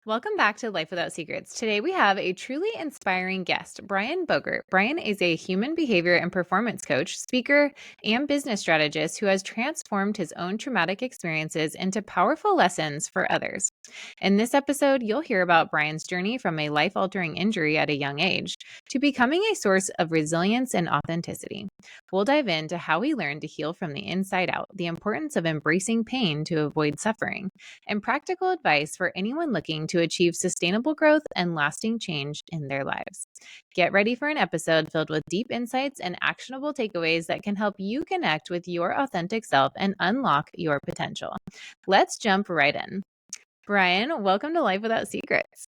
Welcome back to Life Without Secrets. Today we have a truly inspiring guest, Brian Bogert. Brian is a human behavior and performance coach, speaker, and business strategist who has transformed his own traumatic experiences into powerful lessons for others. In this episode, you'll hear about Brian's journey from a life-altering injury at a young age to becoming a source of resilience and authenticity. We'll dive into how he learned to heal from the inside out, the importance of embracing pain to avoid suffering, and practical advice for anyone looking to achieve sustainable growth and lasting change in their lives. Get ready for an episode filled with deep insights and actionable takeaways that can help you connect with your authentic self and unlock your potential. Let's jump right in. Brian, welcome to Life Without Secrets.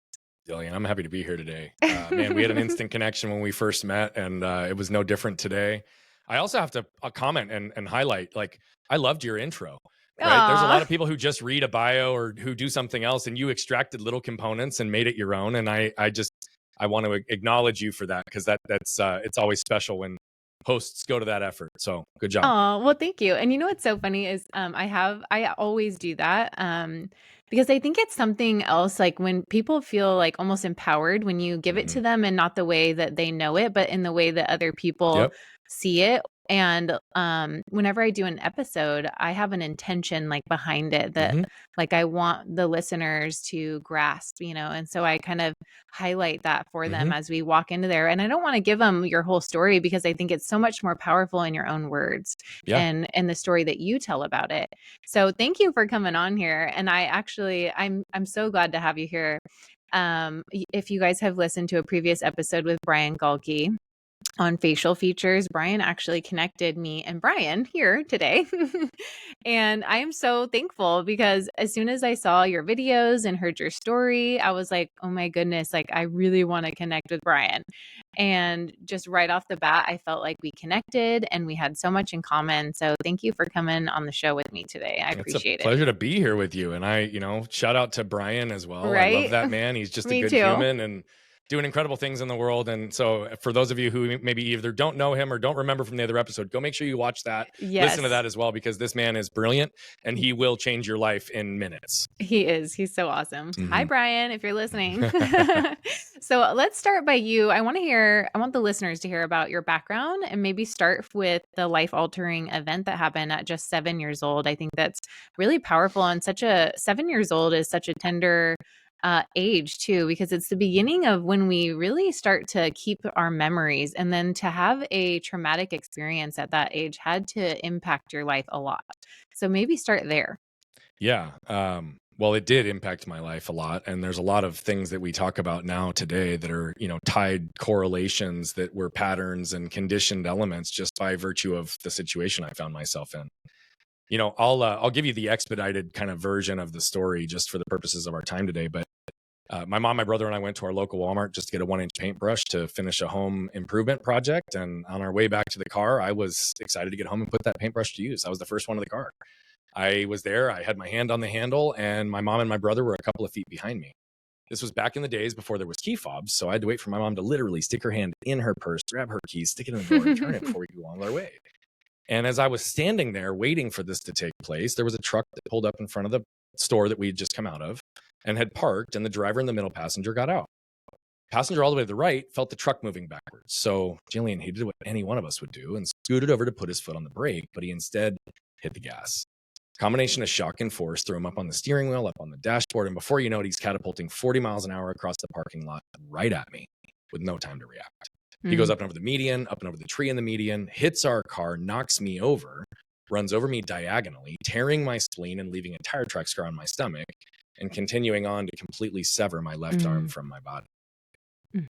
Jillian, I'm happy to be here today. Man, we had an instant connection when we first met, and it was no different today. I also have to comment and highlight, I loved your intro. Right. There's a lot of people who just read a bio or who do something else, and you extracted little components and made it your own. And I want to acknowledge you for that, because that's it's always special when hosts go to that effort. So good job. Oh, well, thank you. And you know what's so funny is I always do that because I think it's something else, like when people feel like almost empowered when you give it to them, and not the way that they know it, but in the way that other people see it. And whenever I do an episode, I have an intention like behind it that like I want the listeners to grasp, and so I kind of highlight that for them as we walk into there. And I don't want to give them your whole story, because I think it's so much more powerful in your own words and the story that you tell about it. So thank you for coming on here. And I'm so glad to have you here. If you guys have listened to a previous episode with Brian Galkey on facial features, Brian actually connected me and Brian here today. And I am so thankful, because as soon as I saw your videos and heard your story, I was like, oh my goodness, like I really want to connect with Brian. And just right off the bat, I felt like we connected and we had so much in common. So thank you for coming on the show with me today. I appreciate it. It's a pleasure to be here with you. And I, shout out to Brian as well. Right? I love that man. He's just a good human and doing incredible things in the world. And so for those of you who maybe either don't know him or don't remember from the other episode, go make sure you watch that. Listen to that as well, because this man is brilliant and he will change your life in minutes. He is. He's so awesome. Hi, Brian, if you're listening. So let's start by you. I want the listeners to hear about your background, and maybe start with the life-altering event that happened at just 7 years old. I think that's really powerful. And 7 years old is such a tender age too, because it's the beginning of when we really start to keep our memories, and then to have a traumatic experience at that age had to impact your life a lot. So maybe start there. Yeah. Well, it did impact my life a lot. And there's a lot of things that we talk about now today that are, tied correlations that were patterns and conditioned elements just by virtue of the situation I found myself in. I'll give you the expedited kind of version of the story just for the purposes of our time today. But my mom, my brother, and I went to our local Walmart just to get a 1-inch paintbrush to finish a home improvement project. And on our way back to the car, I was excited to get home and put that paintbrush to use. I was the first one in the car. I was there. I had my hand on the handle, and my mom and my brother were a couple of feet behind me. This was back in the days before there was key fobs. So I had to wait for my mom to literally stick her hand in her purse, grab her keys, stick it in the door, and turn it before we go on our way. And as I was standing there waiting for this to take place, there was a truck that pulled up in front of the store that we had just come out of and had parked, and the driver and the middle passenger got out. Passenger all the way to the right felt the truck moving backwards. So Jillian, he did what any one of us would do and scooted over to put his foot on the brake, but he instead hit the gas. Combination of shock and force threw him up on the steering wheel, up on the dashboard, and before you know it, he's catapulting 40 miles an hour across the parking lot right at me with no time to react. He goes up and over the median, up and over the tree in the median, hits our car, knocks me over, runs over me diagonally, tearing my spleen and leaving a tire track scar on my stomach, and continuing on to completely sever my left arm from my body.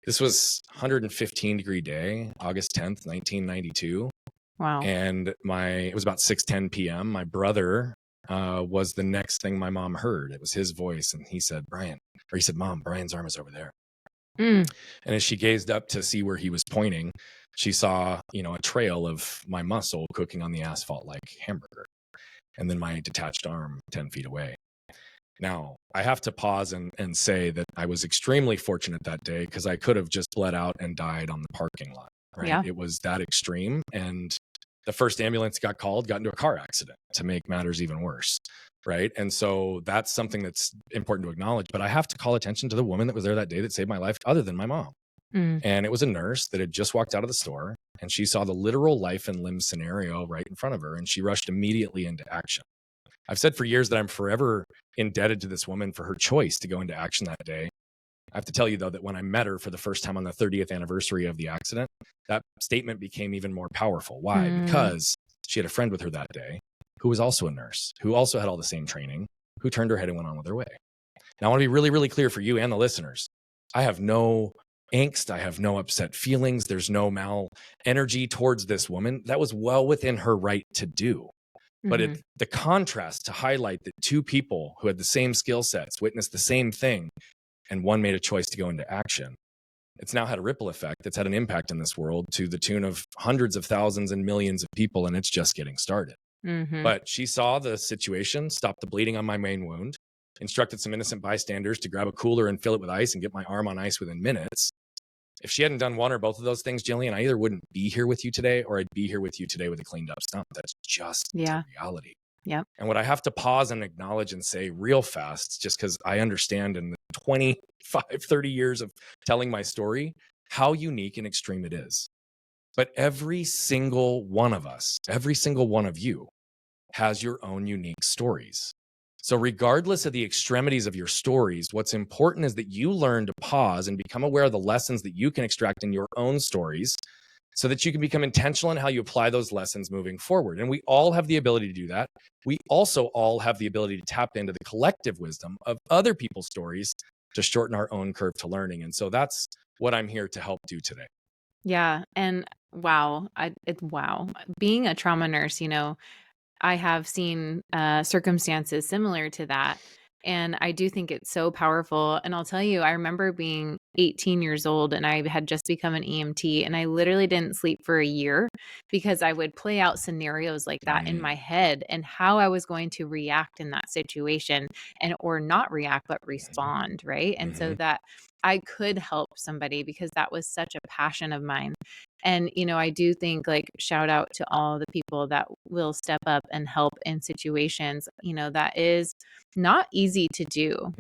This was 115-degree day, August 10th, 1992. Wow. And it was about 6:10 p.m. My brother was the next thing my mom heard. It was his voice. And he said, Mom, Brian's arm is over there. And as she gazed up to see where he was pointing, she saw, a trail of my muscle cooking on the asphalt like hamburger. And then my detached arm 10 feet away. Now, I have to pause and say that I was extremely fortunate that day, because I could have just bled out and died on the parking lot. Right? Yeah. It was that extreme. And The first ambulance got called, got into a car accident to make matters even worse. Right. And so that's something that's important to acknowledge. But I have to call attention to the woman that was there that day that saved my life, other than my mom. Mm. And it was a nurse that had just walked out of the store, and she saw the literal life and limb scenario right in front of her, and she rushed immediately into action. I've said for years that I'm forever indebted to this woman for her choice to go into action that day. I have to tell you, though, that when I met her for the first time on the 30th anniversary of the accident, that statement became even more powerful. Why? Because she had a friend with her that day who was also a nurse, who also had all the same training, who turned her head and went on with her way. Now, I want to be really, really clear for you and the listeners. I have no angst. I have no upset feelings. There's no mal energy towards this woman. That was well within her right to do. But the contrast to highlight that two people who had the same skill sets witnessed the same thing, and one made a choice to go into action. It's now had a ripple effect that's had an impact in this world to the tune of hundreds of thousands and millions of people, and it's just getting started. But she saw the situation, stopped the bleeding on my main wound, instructed some innocent bystanders to grab a cooler and fill it with ice and get my arm on ice within minutes. If she hadn't done one or both of those things, Jillian, I either wouldn't be here with you today, or I'd be here with you today with a cleaned up stump. That's just the reality. Yeah. And what I have to pause and acknowledge and say real fast, just because I understand in the 25, 30 years of telling my story, how unique and extreme it is. But every single one of us, every single one of you has your own unique stories. So regardless of the extremities of your stories, what's important is that you learn to pause and become aware of the lessons that you can extract in your own stories so that you can become intentional in how you apply those lessons moving forward. And we all have the ability to do that. We also all have the ability to tap into the collective wisdom of other people's stories to shorten our own curve to learning. And so that's what I'm here to help do today. Yeah. And wow. Being a trauma nurse, I have seen circumstances similar to that. And I do think it's so powerful. And I'll tell you, I remember being 18 years old and I had just become an EMT, and I literally didn't sleep for a year because I would play out scenarios like that in my head and how I was going to react in that situation, and or not react, but respond. Right. And so that I could help somebody, because that was such a passion of mine. And, I do think, like, shout out to all the people that will step up and help in situations, that is not easy to do.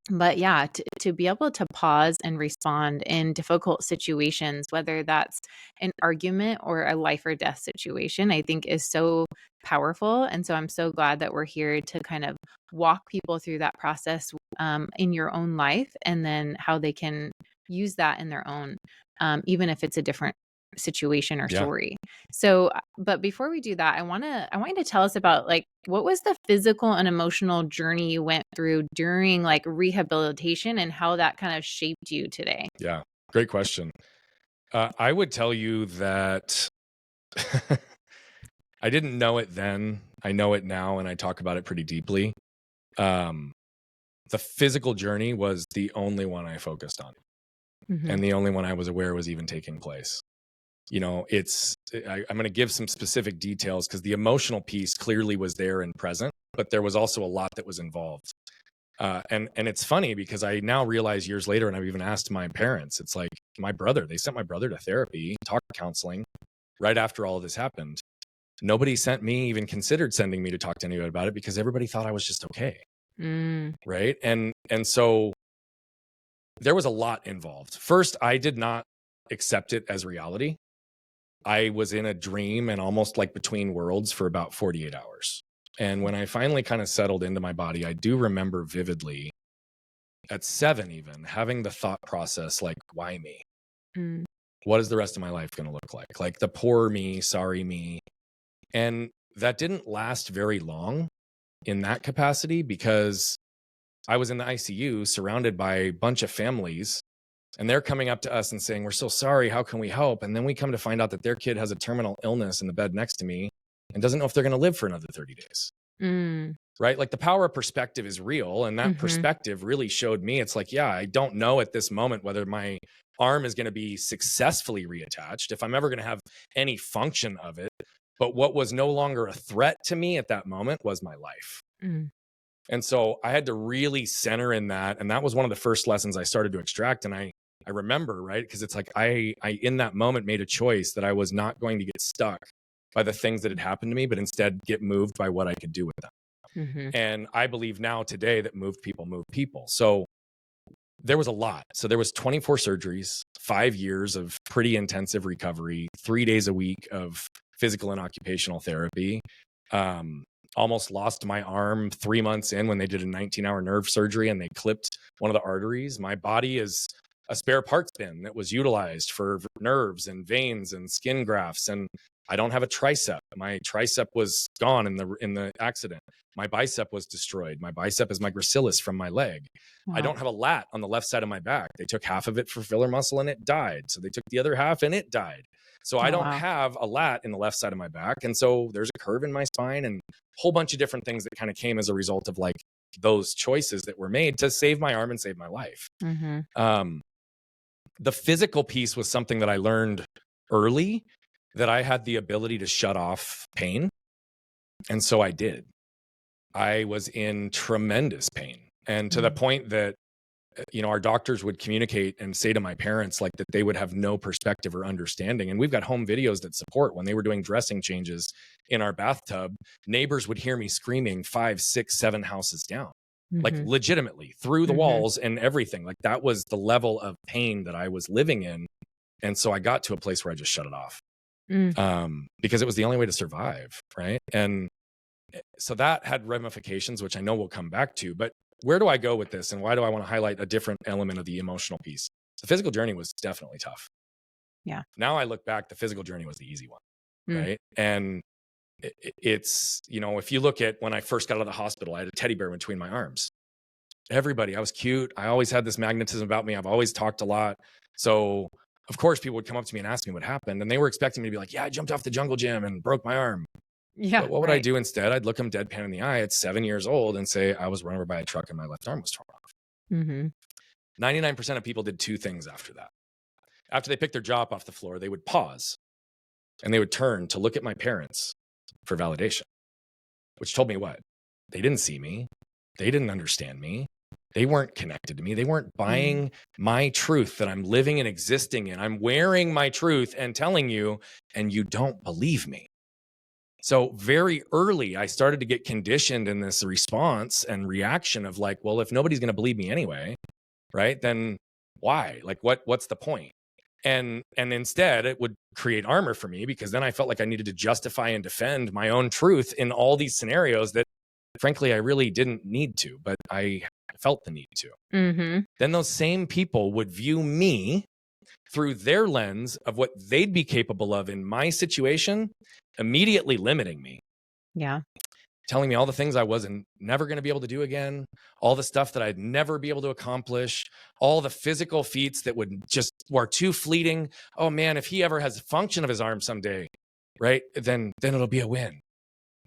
But yeah, to be able to pause and respond in difficult situations, whether that's an argument or a life or death situation, I think is so powerful. And so I'm so glad that we're here to kind of walk people through that process in your own life, and then how they can use that in their own, even if it's a different situation or story. So, but before we do that, I want you to tell us about, like, what was the physical and emotional journey you went through during, like, rehabilitation, and how that kind of shaped you today? Yeah, great question. I would tell you that I didn't know it then. I know it now, and I talk about it pretty deeply. The physical journey was the only one I focused on, and the only one I was aware was even taking place. I'm going to give some specific details because the emotional piece clearly was there and present, but there was also a lot that was involved. And it's funny because I now realize years later, and I've even asked my parents, it's like they sent my brother to therapy, talk counseling right after all of this happened. Nobody even considered sending me to talk to anybody about it because everybody thought I was just okay. Right. And so there was a lot involved. First, I did not accept it as reality. I was in a dream and almost like between worlds for about 48 hours. And when I finally kind of settled into my body, I do remember vividly at 7, even having the thought process, like, why me? What is the rest of my life going to look like? Like the poor me, sorry me. And that didn't last very long in that capacity, because I was in the ICU surrounded by a bunch of families, and they're coming up to us and saying, we're so sorry, how can we help? And then we come to find out that their kid has a terminal illness in the bed next to me and doesn't know if they're going to live for another 30 days. Right? Like, the power of perspective is real. And that perspective really showed me, it's like, yeah, I don't know at this moment whether my arm is going to be successfully reattached, if I'm ever going to have any function of it. But what was no longer a threat to me at that moment was my life. And so I had to really center in that. And that was one of the first lessons I started to extract. And I I remember, right? Because it's like I in that moment made a choice that I was not going to get stuck by the things that had happened to me, but instead get moved by what I could do with them. Mm-hmm. And I believe now today that moved people move people. So there was a lot. So there was 24 surgeries, 5 years of pretty intensive recovery, 3 days a week of physical and occupational therapy. Almost lost my arm 3 months in when they did a 19-hour nerve surgery and they clipped one of the arteries. My body is a spare parts bin that was utilized for nerves and veins and skin grafts. And I don't have a tricep. My tricep was gone in the accident. My bicep was destroyed. My bicep is my gracilis from my leg. I don't have a lat on the left side of my back. They took half of it for filler muscle and it died. So they took the other half and it died. So I don't have a lat in the left side of my back. And so there's a curve in my spine and a whole bunch of different things that kind of came as a result of like those choices that were made to save my arm and save my life. Mm-hmm. The physical piece was something that I learned early, that I had the ability to shut off pain. And so I did. I was in tremendous pain. And to the point that, you know, our doctors would communicate and say to my parents, like, that they would have no perspective or understanding. And we've got home videos that support when they were doing dressing changes in our bathtub, neighbors would hear me screaming 5, 6, 7 houses down, like legitimately through the walls and everything. Like that was the level of pain that I was living in. And so I got to a place where I just shut it off because it was the only way to survive. Right. And so that had ramifications, which I know we'll come back to, but where do I go with this? And why do I want to highlight a different element of the emotional piece? The physical journey was definitely tough. Yeah. Now I look back, the physical journey was the easy one. Right. And it's, you know, if you look at when I first got out of the hospital, I had a teddy bear between my arms. Everybody, I was cute. I always had this magnetism about me. I've always talked a lot. So of course people would come up to me and ask me what happened. And they were expecting me to be like, yeah, I jumped off the jungle gym and broke my arm. Yeah. But what would I do instead? I'd look them deadpan in the eye at 7 years old and say, I was run over by a truck and my left arm was torn off. 99% of people did 2 things after that. After they picked their jaw up off the floor, they would pause and they would turn to look at my parents for validation, which told me what? They didn't see me. They didn't understand me. They weren't connected to me. They weren't buying my truth that I'm living and existing in. I'm wearing my truth and telling you, and you don't believe me. So very early, I started to get conditioned in this response and reaction of like, well, if nobody's going to believe me anyway, right, then why? Like, what's the point? And instead, it would create armor for me because then I felt like I needed to justify and defend my own truth in all these scenarios that, frankly, I really didn't need to, but I felt the need to. Then those same people would view me through their lens of what they'd be capable of in my situation, immediately limiting me. Yeah. Telling me all the things I wasn't never going to be able to do again, all the stuff that I'd never be able to accomplish, all the physical feats that were too fleeting. Oh man, if he ever has a function of his arm someday, right, then it'll be a win.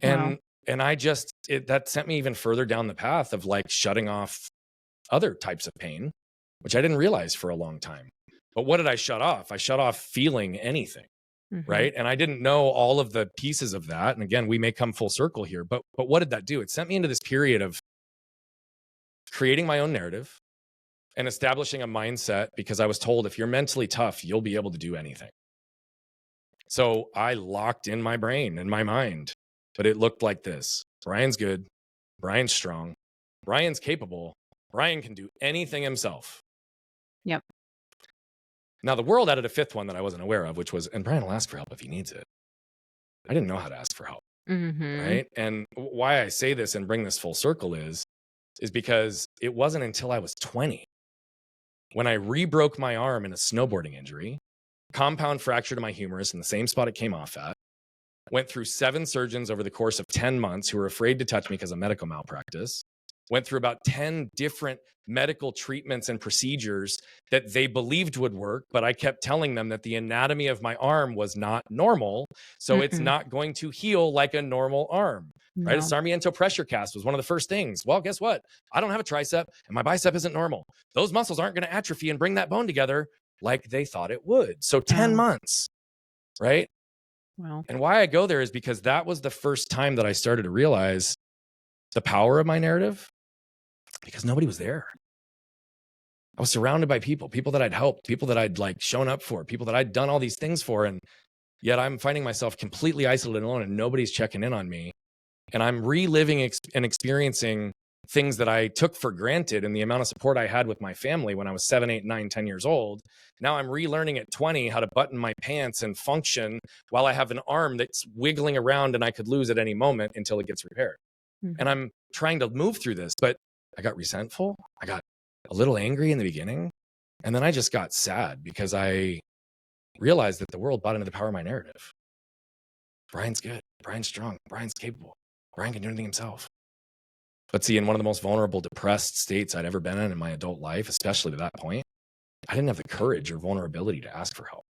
And I that sent me even further down the path of like shutting off other types of pain, which I didn't realize for a long time. But what did I shut off? I shut off feeling anything. Right. And I didn't know all of the pieces of that. And again, we may come full circle here, but what did that do? It sent me into this period of creating my own narrative and establishing a mindset because I was told if you're mentally tough, you'll be able to do anything. So I locked in my brain and my mind, but it looked like this. Brian's good. Brian's strong. Brian's capable. Brian can do anything himself. Yep. Now, the world added a 5th one that I wasn't aware of, which was, and Brian will ask for help if he needs it. I didn't know how to ask for help. Right. And why I say this and bring this full circle is because it wasn't until I was 20 when I re-broke my arm in a snowboarding injury, compound fracture to my humerus in the same spot it came off at, went through 7 surgeons over the course of 10 months who were afraid to touch me because of medical malpractice, went through about 10 different medical treatments and procedures that they believed would work, but I kept telling them that the anatomy of my arm was not normal, so it's not going to heal like a normal arm. Right? A Sarmiento pressure cast was one of the first things. Well, guess what? I don't have a tricep and my bicep isn't normal. Those muscles aren't going to atrophy and bring that bone together like they thought it would. So 10 months, right? Wow. And why I go there is because that was the first time that I started to realize the power of my narrative because nobody was there. I was surrounded by people that I'd helped, people that I'd like shown up for, people that I'd done all these things for. And yet I'm finding myself completely isolated and alone, and nobody's checking in on me. And I'm reliving and experiencing things that I took for granted, and the amount of support I had with my family when I was 7, 8, 9, 10 years old. Now I'm relearning at 20 how to button my pants and function while I have an arm that's wiggling around and I could lose at any moment until it gets repaired. And I'm trying to move through this, but I got resentful. I got a little angry in the beginning. And then I just got sad because I realized that the world bought into the power of my narrative. Brian's good. Brian's strong. Brian's capable. Brian can do anything himself. But see, in one of the most vulnerable, depressed states I'd ever been in my adult life, especially to that point, I didn't have the courage or vulnerability to ask for help.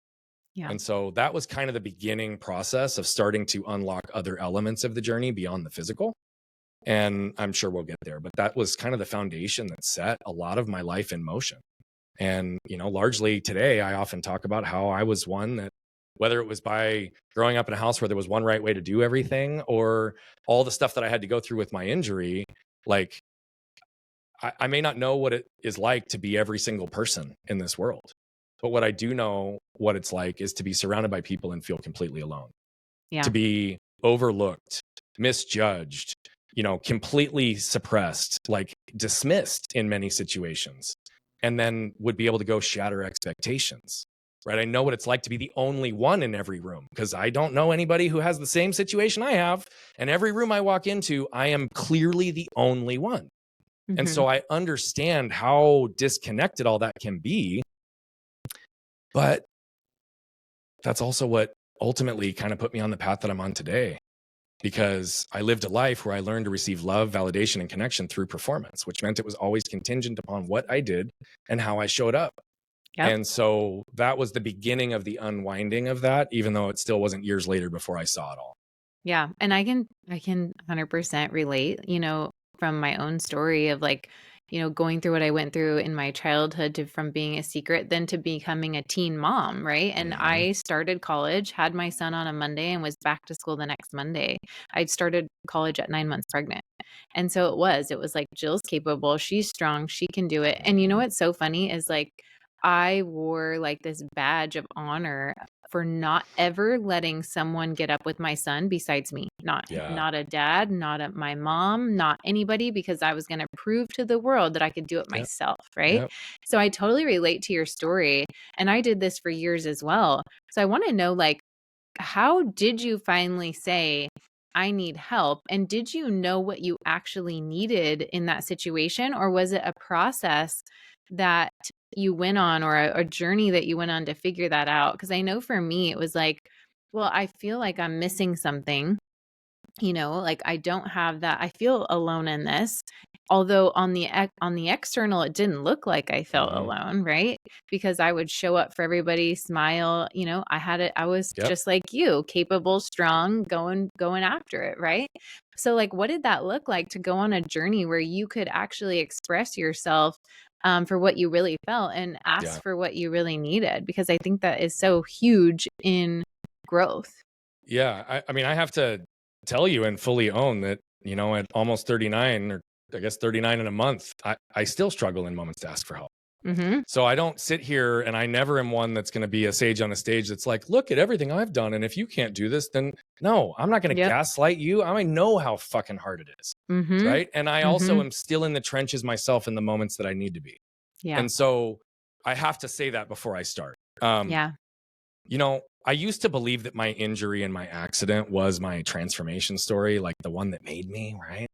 Yeah. And so that was kind of the beginning process of starting to unlock other elements of the journey beyond the physical. And I'm sure we'll get there, but that was kind of the foundation that set a lot of my life in motion. And, largely today, I often talk about how I was one that, whether it was by growing up in a house where there was one right way to do everything, or all the stuff that I had to go through with my injury, like I may not know what it is like to be every single person in this world, but what I do know what it's like is to be surrounded by people and feel completely alone, to be overlooked, misjudged, completely suppressed, like dismissed in many situations, and then would be able to go shatter expectations, right? I know what it's like to be the only one in every room because I don't know anybody who has the same situation I have. And every room I walk into, I am clearly the only one. And so I understand how disconnected all that can be. But that's also what ultimately kind of put me on the path that I'm on today, because I lived a life where I learned to receive love, validation, and connection through performance, which meant it was always contingent upon what I did and how I showed up. Yep. And so that was the beginning of the unwinding of that, even though it still wasn't years later before I saw it all. Yeah. And I can 100% relate, from my own story of like, going through what I went through in my childhood from being a secret, then to becoming a teen mom, right? And I started college, had my son on a Monday and was back to school the next Monday. I started college at 9 months pregnant. And so it was like, Jill's capable, she's strong, she can do it. And what's so funny is like, I wore like this badge of honor for not ever letting someone get up with my son besides me. Not a dad, my mom, not anybody, because I was going to prove to the world that I could do it myself, right? Yep. So I totally relate to your story, and I did this for years as well. So I want to know, like, how did you finally say, I need help? And did you know what you actually needed in that situation? Or was it a process that you went on, or a journey that you went on to figure that out? Because I know for me, it was like, well, I feel like I'm missing something, like I don't have that. I feel alone in this. Although on the external, it didn't look like I felt alone, right? Because I would show up for everybody, smile, I was just like you, capable, strong, going after it, right? So like, what did that look like to go on a journey where you could actually express yourself for what you really felt and ask for what you really needed? Because I think that is so huge in growth. Yeah. I mean, I have to tell you and fully own that, at almost 39, or I guess 39 in a month, I still struggle in moments to ask for help. So I don't sit here, and I never am one that's going to be a sage on a stage that's like, look at everything I've done, and if you can't do this, then no, I'm not going to gaslight you. I know how fucking hard it is, right? And I also am still in the trenches myself in the moments that I need to be. And so I have to say that before I start. I used to believe that my injury and my accident was my transformation story, like the one that made me, right?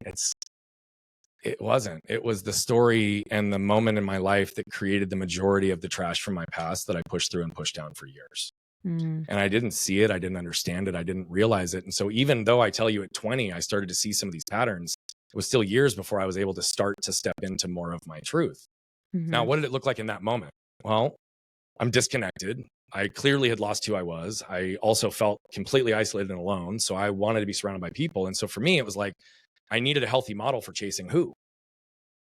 It wasn't. It was the story and the moment in my life that created the majority of the trash from my past that I pushed through and pushed down for years. And I didn't see it. I didn't understand it. I didn't realize it. And so even though I tell you at 20, I started to see some of these patterns, it was still years before I was able to start to step into more of my truth. Now, what did it look like in that moment? Well, I'm disconnected. I clearly had lost who I was. I also felt completely isolated and alone. So I wanted to be surrounded by people. And so for me, it was like, I needed a healthy model for chasing who?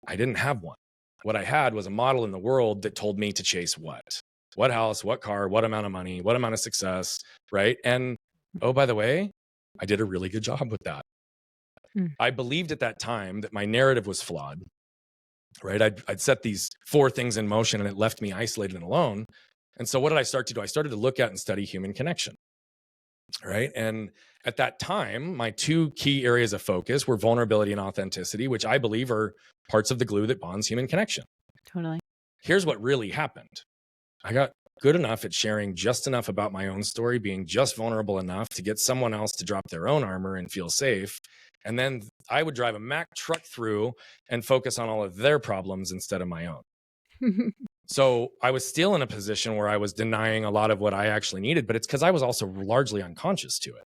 I didn't have one. What I had was a model in the world that told me to chase what? What house, what car, what amount of money, what amount of success, right? And oh, by the way, I did a really good job with that. I believed at that time that my narrative was flawed. right? I'd set these 4 things in motion and it left me isolated and alone. And so what did I start to do? I started to look at and study human connection, right? And at that time, my 2 key areas of focus were vulnerability and authenticity, which I believe are parts of the glue that bonds human connection. Totally. Here's what really happened. I got good enough at sharing just enough about my own story, being just vulnerable enough to get someone else to drop their own armor and feel safe. And then I would drive a Mack truck through and focus on all of their problems instead of my own. So I was still in a position where I was denying a lot of what I actually needed, but it's because I was also largely unconscious to it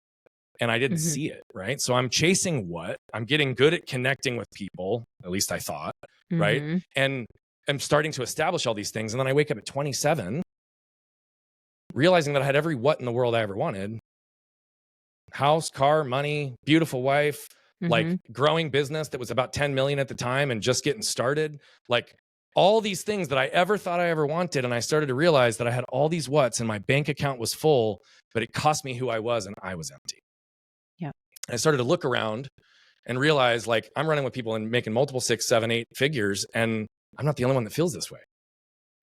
and I didn't see it, right? So I'm chasing what? I'm getting good at connecting with people, at least I thought, right? And I'm starting to establish all these things. And then I wake up at 27, realizing that I had every what in the world I ever wanted. House, car, money, beautiful wife, like growing business that was about 10 million at the time and just getting started. Like all these things that I ever thought I ever wanted. And I started to realize that I had all these what's and my bank account was full, but it cost me who I was and I was empty. Yeah. And I started to look around and realize like I'm running with people and making multiple 6, 7, 8 figures. And I'm not the only one that feels this way.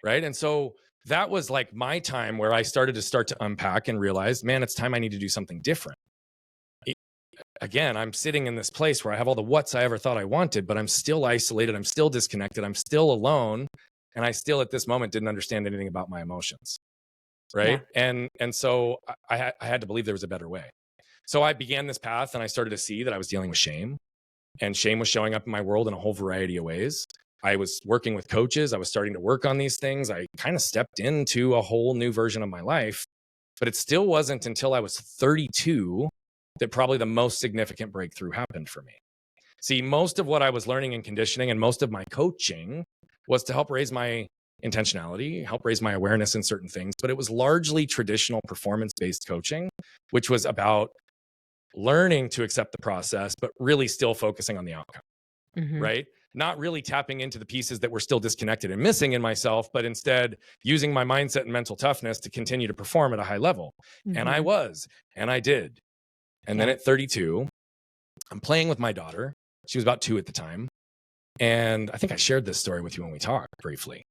Right. And so that was like my time where I started to unpack and realize, man, it's time I need to do something different. Again, I'm sitting in this place where I have all the what's I ever thought I wanted, but I'm still isolated. I'm still disconnected. I'm still alone. And I still at this moment didn't understand anything about my emotions. Right. Yeah. And so I had to believe there was a better way. So I began this path and I started to see that I was dealing with shame, and shame was showing up in my world in a whole variety of ways. I was working with coaches. I was starting to work on these things. I kind of stepped into a whole new version of my life, but it still wasn't until I was 32 that probably the most significant breakthrough happened for me. See, most of what I was learning in conditioning and most of my coaching was to help raise my intentionality, help raise my awareness in certain things, but it was largely traditional performance-based coaching, which was about learning to accept the process, but really still focusing on the outcome, right? Not really tapping into the pieces that were still disconnected and missing in myself, but instead using my mindset and mental toughness to continue to perform at a high level. And I was, and I did. And then at 32, I'm playing with my daughter. She was about 2 at the time. And I think I shared this story with you when we talked briefly.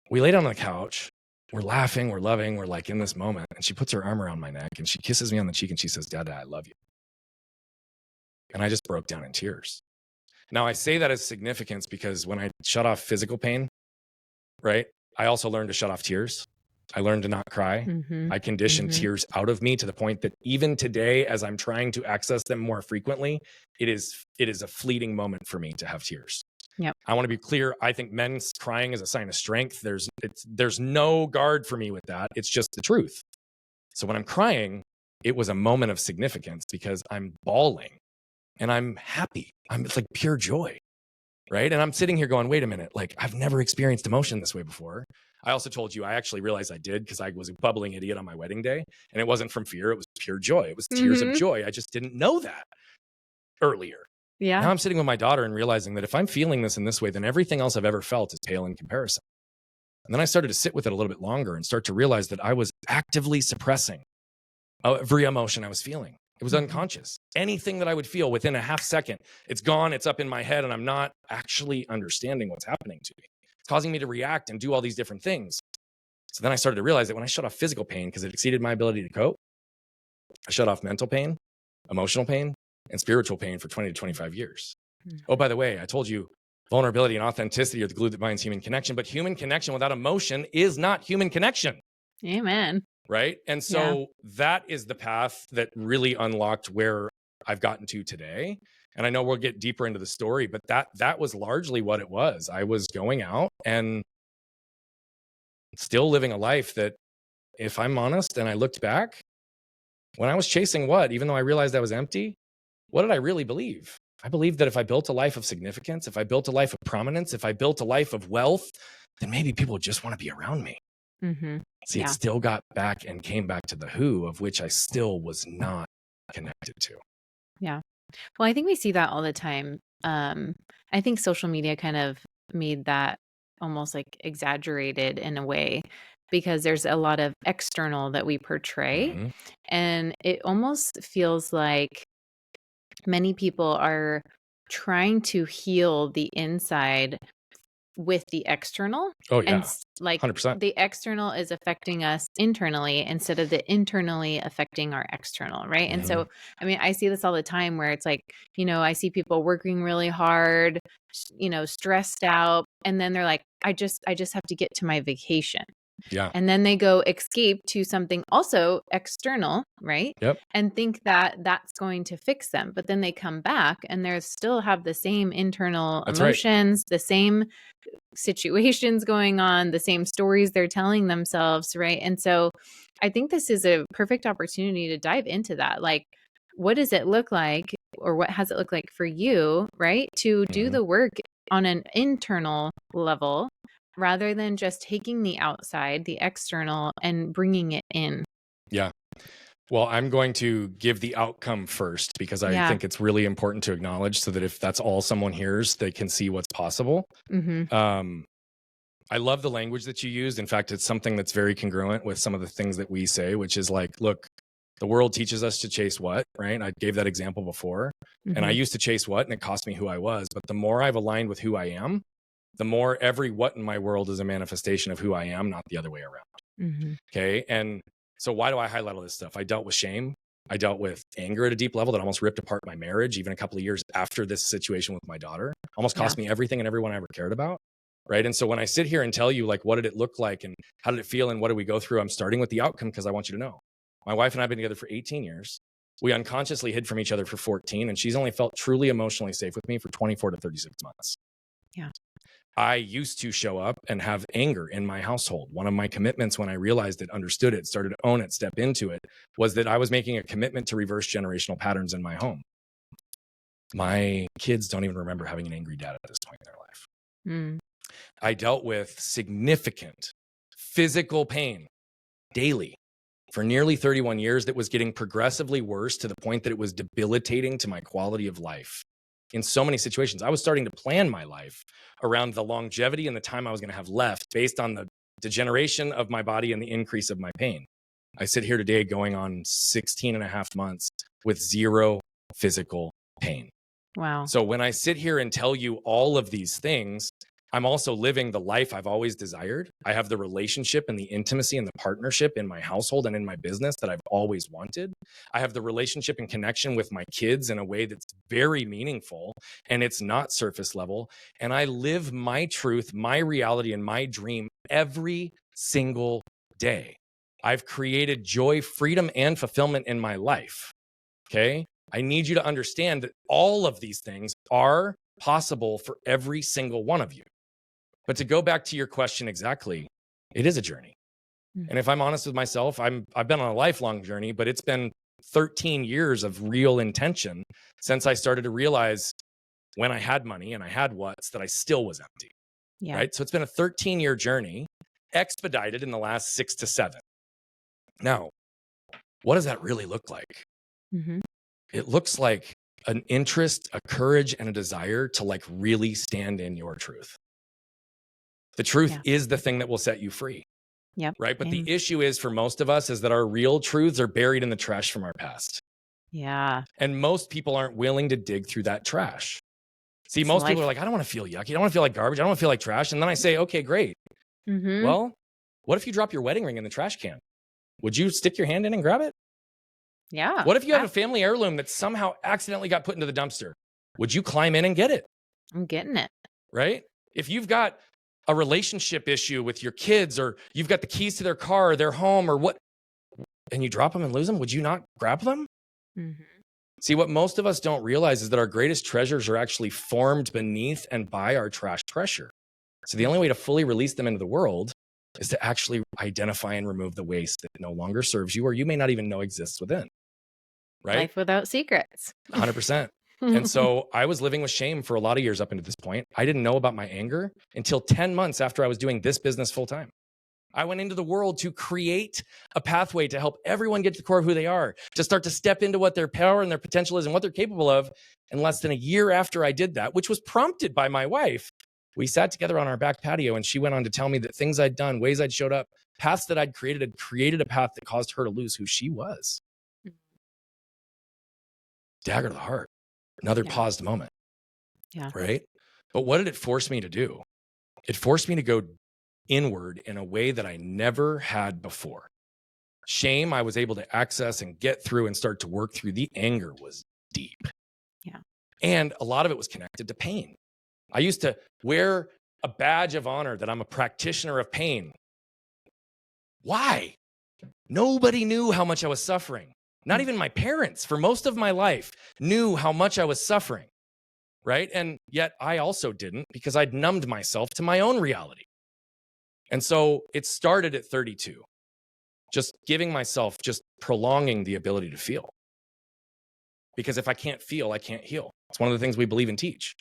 We lay down on the couch. We're laughing, we're loving, we're like in this moment. And she puts her arm around my neck and she kisses me on the cheek and she says, Dada, I love you. And I just broke down in tears. Now, I say that as significance because when I shut off physical pain, right, I also learned to shut off tears. I learned to not cry. I conditioned tears out of me to the point that even today, as I'm trying to access them more frequently, it is a fleeting moment for me to have tears. Yep. I want to be clear. I think men's crying is a sign of strength. There's no guard for me with that. It's just the truth. So when I'm crying, it was a moment of significance because I'm bawling and I'm happy. It's like pure joy. Right. And I'm sitting here going, wait a minute, like I've never experienced emotion this way before. I also told you, I actually realized I did because I was a bubbling idiot on my wedding day. And it wasn't from fear. It was pure joy. It was tears of joy. I just didn't know that earlier. Yeah. Now I'm sitting with my daughter and realizing that if I'm feeling this in this way, then everything else I've ever felt is pale in comparison. And then I started to sit with it a little bit longer and start to realize that I was actively suppressing every emotion I was feeling. It was unconscious. Anything that I would feel within a half second, it's gone, it's up in my head, and I'm not actually understanding what's happening to me. It's causing me to react and do all these different things. So then I started to realize that when I shut off physical pain, because it exceeded my ability to cope, I shut off mental pain, emotional pain, and spiritual pain for 20 to 25 years. Oh, by the way, I told you vulnerability and authenticity are the glue that binds human connection, but human connection without emotion is not human connection. Amen. Right. And so that is the path that really unlocked where I've gotten to today. And I know we'll get deeper into the story, but that was largely what it was. I was going out and still living a life that, if I'm honest, and I looked back, when I was chasing what, even though I realized I was empty, what did I really believe? I believed that if I built a life of significance, if I built a life of prominence, if I built a life of wealth, then maybe people would just want to be around me. See, it still got back and came back to the who, of which I still was not connected to. Yeah. Well, I think we see that all the time. I think social media kind of made that almost like exaggerated in a way because there's a lot of external that we portray. And it almost feels like many people are trying to heal the inside with the external. Oh And yeah. like 100%. the external is affecting us internally instead of the internally affecting our external, right? And Mm-hmm. so, I mean, I see this all the time where it's like, I see people working really hard, stressed out, and then they're like, I just have to get to my vacation. Yeah. And then they go escape to something also external, right? Yep. And think that that's going to fix them. But then they come back and they still have the same internal That's right. emotions, the same situations going on, the same stories they're telling themselves, right? And so I think this is a perfect opportunity to dive into that. Like, what does it look like, or what has it looked like for you, right? To do Mm-hmm. the work on an internal level rather than just taking the outside, the external, and bringing it in. Yeah. Well, I'm going to give the outcome first because I Yeah. think it's really important to acknowledge so that if that's all someone hears, they can see what's possible. Mm-hmm. I love the language that you used. In fact, it's something that's very congruent with some of the things that we say, which is like, look, the world teaches us to chase what, right? I gave that example before. And I Mm-hmm. used to chase what, and it cost me who I was. But the more I've aligned with who I am, the more every what in my world is a manifestation of who I am, not the other way around. Mm-hmm. Okay. And so why do I highlight all this stuff? I dealt with shame. I dealt with anger at a deep level that almost ripped apart my marriage, even a couple of years after this situation with my daughter. Almost Yeah. cost me everything and everyone I ever cared about. Right. And so when I sit here and tell you, like, what did it look like and how did it feel and what did we go through? I'm starting with the outcome because I want you to know. My wife and I have been together for 18 years. We unconsciously hid from each other for 14, and she's only felt truly emotionally safe with me for 24 to 36 months. Yeah. I used to show up and have anger in my household. One of my commitments when I realized it, understood it, started to own it, step into it, was that I was making a commitment to reverse generational patterns in my home. My kids don't even remember having an angry dad at this point in their life. Mm. I dealt with significant physical pain daily for nearly 31 years that was getting progressively worse to the point that it was debilitating to my quality of life. In so many situations, I was starting to plan my life around the longevity and the time I was going to have left based on the degeneration of my body and the increase of my pain. I sit here today going on 16 and a half months with zero physical pain. Wow. So when I sit here and tell you all of these things, I'm also living the life I've always desired. I have the relationship and the intimacy and the partnership in my household and in my business that I've always wanted. I have the relationship and connection with my kids in a way that's very meaningful, and it's not surface level. And I live my truth, my reality, and my dream every single day. I've created joy, freedom, and fulfillment in my life. Okay. I need you to understand that all of these things are possible for every single one of you. But to go back to your question exactly, it is a journey. And if I'm honest with myself, I've been on a lifelong journey, but it's been 13 years of real intention since I started to realize when I had money and I had what's that I still was empty. Yeah. Right. So it's been a 13-year journey, expedited in the last 6 to 7. Now, what does that really look like? Mm-hmm. It looks like an interest, a courage, and a desire to like really stand in your truth. The truth is the thing that will set you free. Yep. Right. But the issue is for most of us is that our real truths are buried in the trash from our past. Yeah. And most people aren't willing to dig through that trash. See, most people are like, I don't want to feel yucky. I don't want to feel like garbage. I don't want to feel like trash. And then I say, okay, great. Mm-hmm. Well, what if you drop your wedding ring in the trash can? Would you stick your hand in and grab it? Yeah. What if you have a family heirloom that somehow accidentally got put into the dumpster? Would you climb in and get it? I'm getting it. Right? If you've got a relationship issue with your kids, or you've got the keys to their car or their home or what, and you drop them and lose them, would you not grab them? Mm-hmm. See, what most of us don't realize is that our greatest treasures are actually formed beneath and by our trash pressure. So the only way to fully release them into the world is to actually identify and remove the waste that no longer serves you or you may not even know exists within. Right? Life without secrets. 100%. And so I was living with shame for a lot of years up into this point. I didn't know about my anger until 10 months after I was doing this business full time. I went into the world to create a pathway to help everyone get to the core of who they are, to start to step into what their power and their potential is and what they're capable of. And less than a year after I did that, which was prompted by my wife, we sat together on our back patio and she went on to tell me that things I'd done, ways I'd showed up, paths that I'd created had created a path that caused her to lose who she was. Dagger to the heart. Another paused moment. Yeah. right? But what did it force me to do? It forced me to go inward in a way that I never had before. Shame, I was able to access and get through and start to work through. The anger was deep. Yeah. And a lot of it was connected to pain. I used to wear a badge of honor that I'm a practitioner of pain. Why? Nobody knew how much I was suffering. Not even my parents, for most of my life, knew how much I was suffering, right? And yet I also didn't, because I'd numbed myself to my own reality. And so it started at 32, just giving myself, just prolonging the ability to feel. Because if I can't feel, I can't heal. It's one of the things we believe and teach.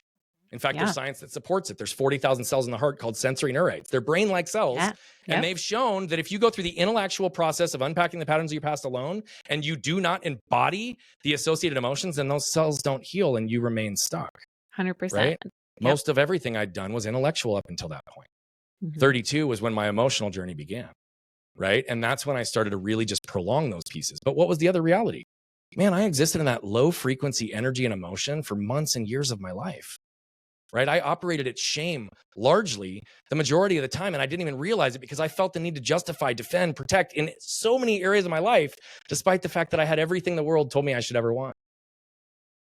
In fact, there's science that supports it. There's 40,000 cells in the heart called sensory neurites. They're brain-like cells. Yeah. And they've shown that if you go through the intellectual process of unpacking the patterns of your past alone, and you do not embody the associated emotions, then those cells don't heal and you remain stuck. 100%. Right? Most of everything I'd done was intellectual up until that point. 32 was when my emotional journey began. Right? And that's when I started to really just prolong those pieces. But what was the other reality? Man, I existed in that low frequency energy and emotion for months and years of my life. Right? I operated at shame largely the majority of the time, and I didn't even realize it because I felt the need to justify, defend, protect in so many areas of my life, despite the fact that I had everything the world told me I should ever want.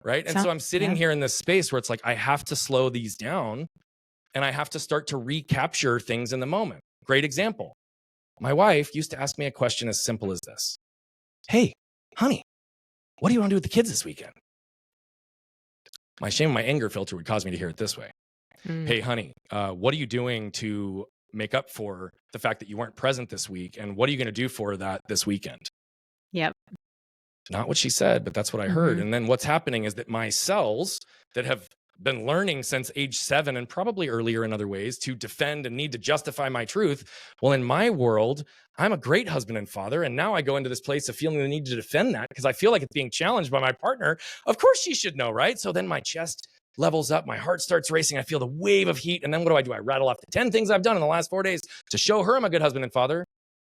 Right? And so I'm sitting here in this space where it's like, I have to slow these down and I have to start to recapture things in the moment. Great example. My wife used to ask me a question as simple as this. Hey, honey, what do you want to do with the kids this weekend? My shame and my anger filter would cause me to hear it this way. Hey, honey, what are you doing to make up for the fact that you weren't present this week? And what are you going to do for that this weekend? Yep. Not what she said, but that's what I heard. And then what's happening is that my cells that have been learning since age 7 and probably earlier in other ways to defend and need to justify my truth. Well, in my world, I'm a great husband and father. And now I go into this place of feeling the need to defend that because I feel like it's being challenged by my partner. Of course she should know, right? So then my chest levels up, my heart starts racing. I feel the wave of heat. And then what do? I rattle off the 10 things I've done in the last 4 days to show her I'm a good husband and father.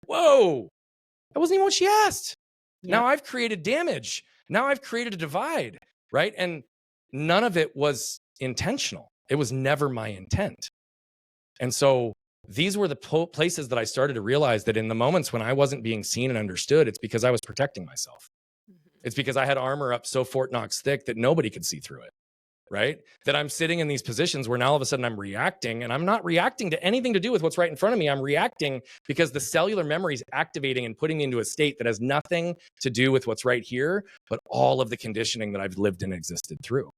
Whoa, that wasn't even what she asked. Yep. Now I've created damage. Now I've created a divide, right? And none of it was intentional. It was never my intent. And so these were the places that I started to realize that in the moments when I wasn't being seen and understood, it's because I was protecting myself. It's because I had armor up so Fort Knox thick that nobody could see through it, right? That I'm sitting in these positions where now all of a sudden I'm reacting, and I'm not reacting to anything to do with what's right in front of me. I'm reacting because the cellular memory is activating and putting me into a state that has nothing to do with what's right here, but all of the conditioning that I've lived and existed through.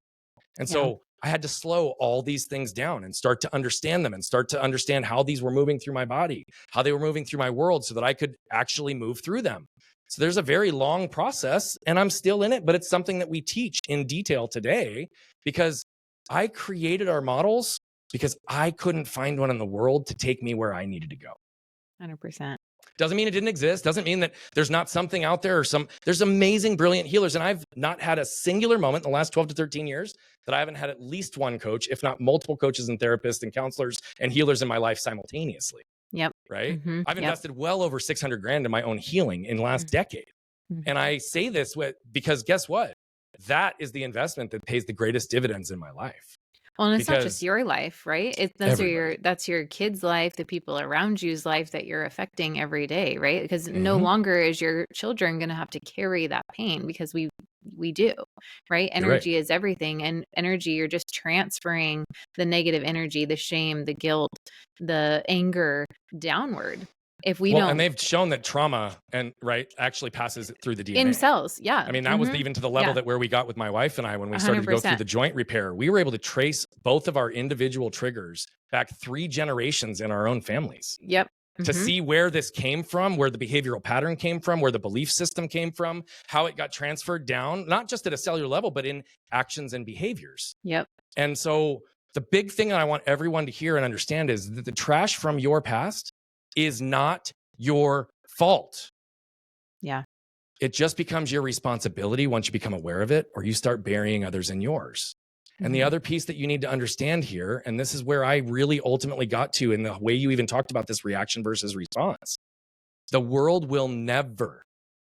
And so I had to slow all these things down and start to understand them and start to understand how these were moving through my body, how they were moving through my world so that I could actually move through them. So there's a very long process and I'm still in it, but it's something that we teach in detail today because I created our models because I couldn't find one in the world to take me where I needed to go. 100%. Doesn't mean it didn't exist. Doesn't mean that there's not something out there or there's amazing, brilliant healers. And I've not had a singular moment in the last 12 to 13 years that I haven't had at least one coach, if not multiple coaches and therapists and counselors and healers in my life simultaneously. Yep. Right. I've invested well over 600 grand in my own healing in the last decade. And I say this because guess what? That is the investment that pays the greatest dividends in my life. Well, and it's not just your life, right? That's your kids' life, the people around you's life that you're affecting every day, right? Because no longer is your children going to have to carry that pain because we do, right? Energy is everything, and energy, you're just transferring the negative energy, the shame, the guilt, the anger downward. If we don't, and they've shown that trauma actually passes it through the DNA in cells. Yeah. I mean, that was even to the level that where we got with my wife and I, when we started to go through the joint repair, we were able to trace both of our individual triggers back 3 generations in our own families. Yep. To see where this came from, where the behavioral pattern came from, where the belief system came from, how it got transferred down, not just at a cellular level, but in actions and behaviors. Yep. And so the big thing that I want everyone to hear and understand is that the trash from your past is not your fault. Yeah. It just becomes your responsibility once you become aware of it, or you start burying others in yours. And the other piece that you need to understand here, and this is where I really ultimately got to in the way you even talked about this reaction versus response. The world will never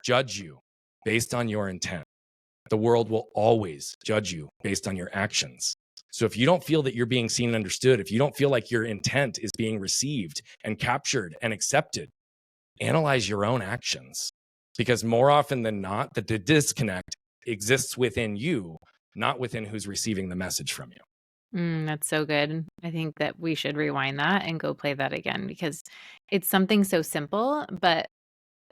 judge you based on your intent. The world will always judge you based on your actions. So if you don't feel that you're being seen and understood, if you don't feel like your intent is being received and captured and accepted, analyze your own actions. Because more often than not, that the disconnect exists within you, not within who's receiving the message from you. That's so good. I think that we should rewind that and go play that again because it's something so simple, but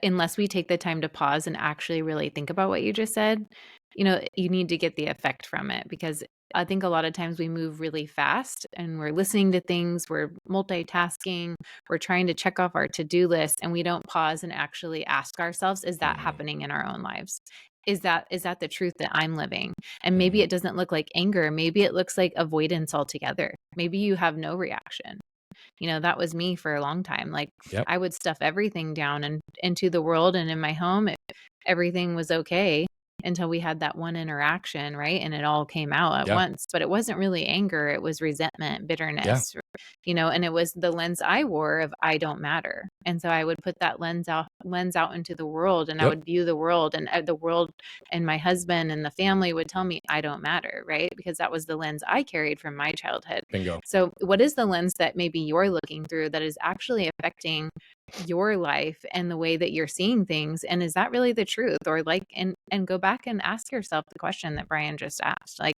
unless we take the time to pause and actually really think about what you just said, you need to get the effect from it because I think a lot of times we move really fast and we're listening to things, we're multitasking, we're trying to check off our to-do list and we don't pause and actually ask ourselves, is that happening in our own lives? Is that the truth that I'm living? And maybe it doesn't look like anger. Maybe it looks like avoidance altogether. Maybe you have no reaction. That was me for a long time. Like Yep. I would stuff everything down and into the world and in my home, everything was okay until we had that one interaction, right? And it all came out at Yeah. once, but it wasn't really anger. It was resentment, bitterness, and it was the lens I wore of I don't matter. And so I would put that lens out into the world and I would view the world and my husband and the family would tell me I don't matter, right? Because that was the lens I carried from my childhood. Bingo. So what is the lens that maybe you're looking through that is actually affecting your life and the way that you're seeing things? And is that really the truth? Or and go back and ask yourself the question that Brian just asked. Like,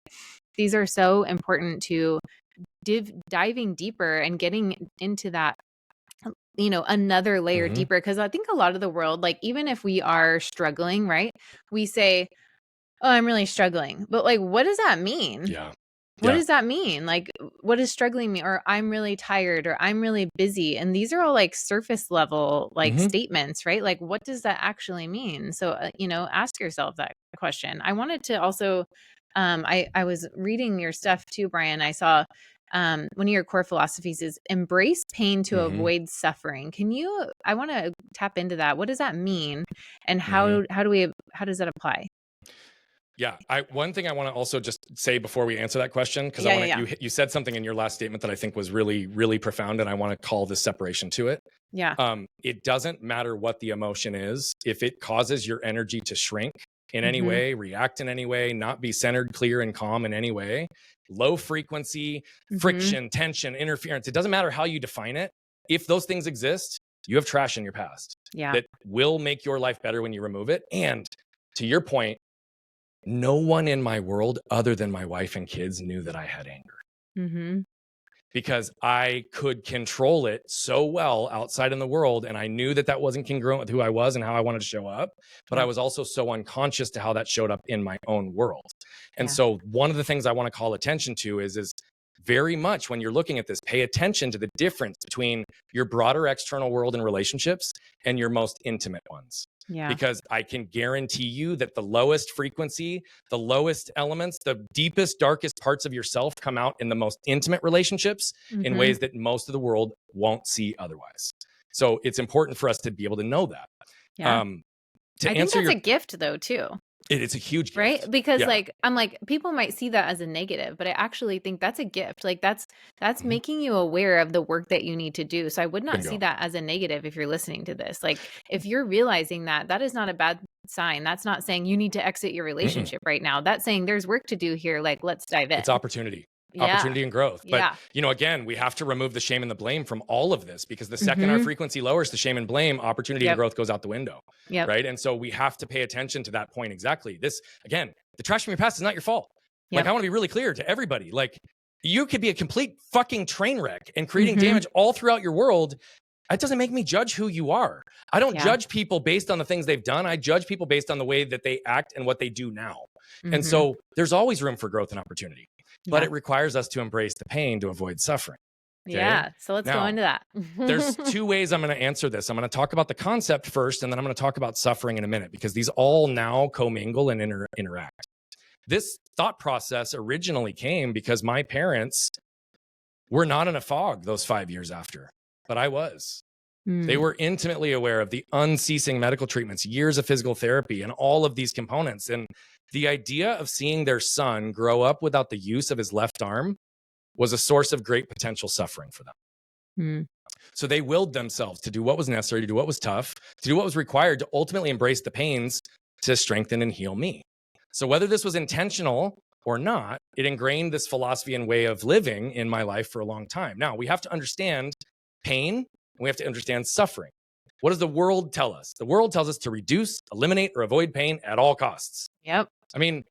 these are so important to diving deeper and getting into that, another layer deeper. Because I think a lot of the world, like, even if we are struggling, right, we say, oh, I'm really struggling. But like, what does that mean? Yeah. What does that mean? Like, what is struggling me? Or I'm really tired, or I'm really busy. And these are all like surface level, like statements, right? Like, what does that actually mean? So, ask yourself that question. I wanted to also, I was reading your stuff too, Brian. I saw one of your core philosophies is embrace pain to avoid suffering. I want to tap into that. What does that mean? And how does that apply? Yeah. One thing I want to also just say before we answer that question, because you said something in your last statement that I think was really, really profound, and I want to call this separation to it. Yeah. It doesn't matter what the emotion is. If it causes your energy to shrink in any way, react in any way, not be centered, clear, and calm in any way, low frequency, friction, tension, interference, it doesn't matter how you define it. If those things exist, you have trash in your past that will make your life better when you remove it. And to your point, no one in my world other than my wife and kids knew that I had anger. Because I could control it so well outside in the world. And I knew that wasn't congruent with who I was and how I wanted to show up. But I was also so unconscious to how that showed up in my own world. And so one of the things I want to call attention to is very much when you're looking at this, pay attention to the difference between your broader external world and relationships and your most intimate ones. Yeah. Because I can guarantee you that the lowest frequency, the lowest elements, the deepest, darkest parts of yourself come out in the most intimate relationships in ways that most of the world won't see otherwise. So it's important for us to be able to know that. Yeah. I think that's a gift though, too. It's a huge gift. Right? Because I'm like, people might see that as a negative, but I actually think that's a gift. Like that's making you aware of the work that you need to do. So I would not see that as a negative if you're listening to this. Like if you're realizing that is not a bad sign. That's not saying you need to exit your relationship right now. That's saying there's work to do here. Like, let's dive in. It's opportunity. Opportunity and growth. But, again, we have to remove the shame and the blame from all of this, because the second our frequency lowers to shame and blame, opportunity and growth goes out the window. Right. And so we have to pay attention to that point. Exactly. This, again, the trash from your past is not your fault. Like, I want to be really clear to everybody. Like, you could be a complete fucking train wreck and creating damage all throughout your world. It doesn't make me judge who you are. I don't judge people based on the things they've done. I judge people based on the way that they act and what they do now. And so there's always room for growth and opportunity. But it requires us to embrace the pain to avoid suffering. Okay? Yeah. So let's go into that. There's two ways I'm going to answer this. I'm going to talk about the concept first, and then I'm going to talk about suffering in a minute, because these all now commingle and interact. This thought process originally came because my parents were not in a fog those 5 years after, but I was. They were intimately aware of the unceasing medical treatments, years of physical therapy, and all of these components. And the idea of seeing their son grow up without the use of his left arm was a source of great potential suffering for them. So they willed themselves to do what was necessary, to do what was tough, to do what was required to ultimately embrace the pains to strengthen and heal me. So whether this was intentional or not, it ingrained this philosophy and way of living in my life for a long time. Now, we have to understand pain, and we have to understand suffering. What does the world tell us? The world tells us to reduce, eliminate, or avoid pain at all costs. Yep. I mean,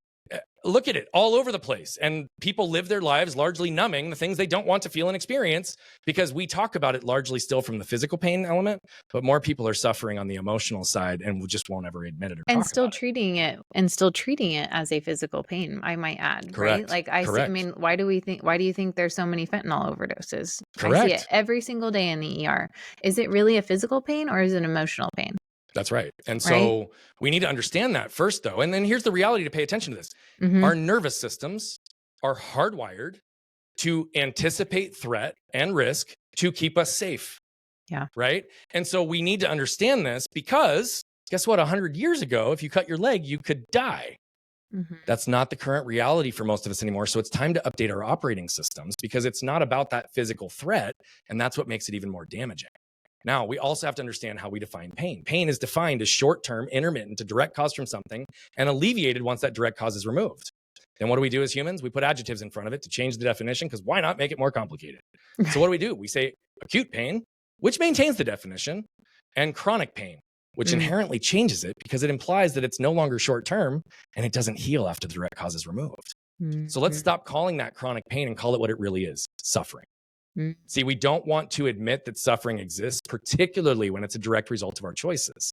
look at it all over the place. And people live their lives largely numbing the things they don't want to feel and experience, because we talk about it largely still from the physical pain element, but more people are suffering on the emotional side and we just won't ever admit it or And talk still about treating it as a physical pain, I might add, it. right? Correct. Like I see, I Correct. mean, why do you think there's so many fentanyl overdoses? I see it Correct. every single day in the ER. Is it really a physical pain or is it emotional pain? That's right. And Right? so we need to understand that first, though. And then here's the reality to pay attention to this. Mm-hmm. Our nervous systems are hardwired to anticipate threat and risk to keep us safe. Yeah. Right. And so we need to understand this, because guess what? 100 years ago, if you cut your leg, you could die. Mm-hmm. That's not the current reality for most of us anymore. So it's time to update our operating systems, because it's not about that physical threat. And that's what makes it even more damaging. Now, we also have to understand how we define pain. Pain is defined as short-term, intermittent, a direct cause from something, and alleviated once that direct cause is removed. Then what do we do as humans? We put adjectives in front of it to change the definition, because why not make it more complicated? So what do? We say acute pain, which maintains the definition, and chronic pain, which inherently changes it, because it implies that it's no longer short-term and it doesn't heal after the direct cause is removed. So let's stop calling that chronic pain and call it what it really is: suffering. See, we don't want to admit that suffering exists, particularly when it's a direct result of our choices.